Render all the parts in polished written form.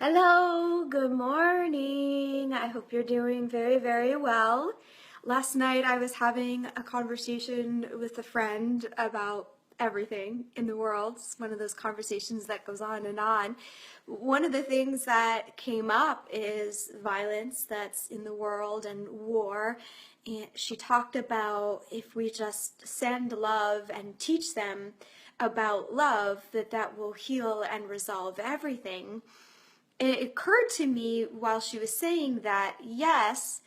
Hello, good morning. I hope you're doing very, very well. Last night I was having a conversation with a friend about everything in the world. It's one of those conversations that goes on and on. One of the things that came up is violence that's in the world and war. And she talked about if we just send love and teach them about love, that will heal and resolve everything. And it occurred to me while she was saying that, yes,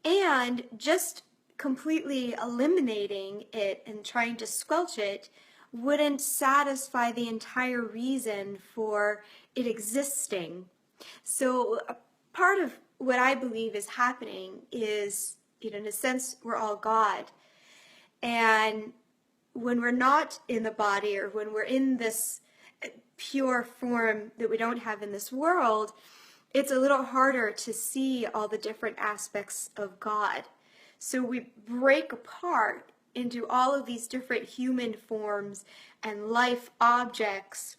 and just completely eliminating it and trying to squelch it wouldn't satisfy the entire reason for it existing. So part of what I believe is happening is, in a sense, we're all God. And when we're not in the body, or when we're in this pure form that we don't have in this world, it's a little harder to see all the different aspects of God. So we break apart into all of these different human forms and life objects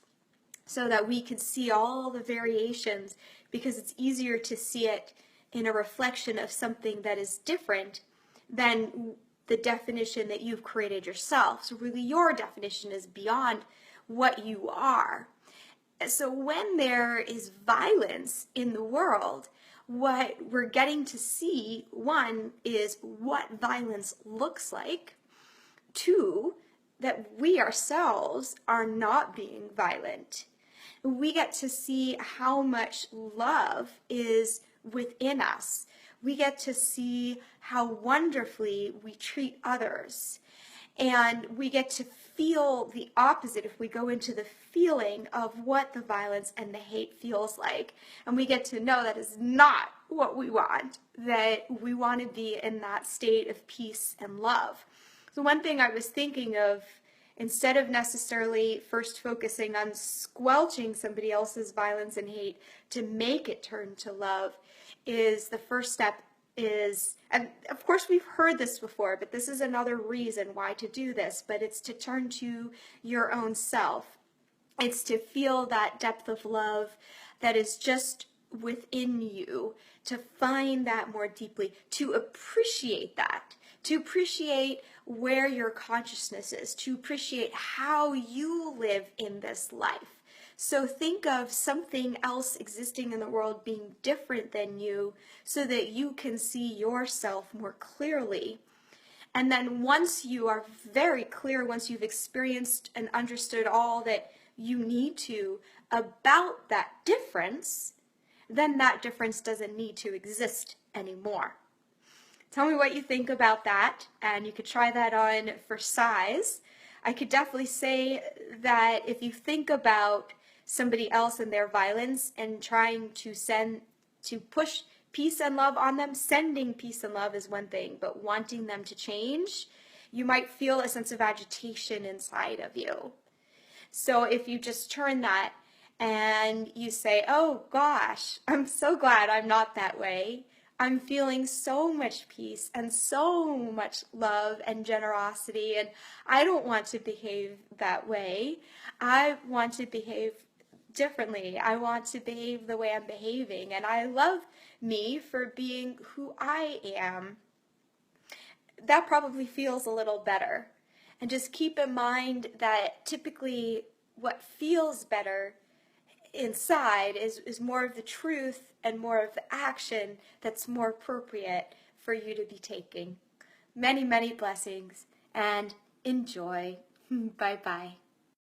so that we can see all the variations, because it's easier to see it in a reflection of something that is different than the definition that you've created yourself. So really your definition is beyond what you are. So when there is violence in the world, what we're getting to see, one, is what violence looks like. Two, that we ourselves are not being violent. We get to see how much love is within us. We get to see how wonderfully we treat others. And we get to feel the opposite if we go into the feeling of what the violence and the hate feels like. And we get to know that is not what we want, that we want to be in that state of peace and love. So one thing I was thinking of, instead of necessarily first focusing on squelching somebody else's violence and hate to make it turn to love, is the first step is, and of course we've heard this before, but this is another reason why to do this, but it's to turn to your own self. It's to feel that depth of love that is just within you, to find that more deeply, to appreciate that, to appreciate where your consciousness is, to appreciate how you live in this life. So think of something else existing in the world being different than you so that you can see yourself more clearly. And then once you are very clear, once you've experienced and understood all that you need to about that difference, then that difference doesn't need to exist anymore. Tell me what you think about that, and you could try that on for size. I could definitely say that if you think about somebody else and their violence and trying to push peace and love on them, sending peace and love is one thing, but wanting them to change, you might feel a sense of agitation inside of you. So if you just turn that and you say, oh gosh, I'm so glad I'm not that way. I'm feeling so much peace and so much love and generosity, and I don't want to behave that way. I want to behave differently. I want to behave the way I'm behaving, and I love me for being who I am. That probably feels a little better. And just keep in mind that typically what feels better inside is more of the truth and more of the action that's more appropriate for you to be taking. Many, many blessings, and enjoy. Bye-bye.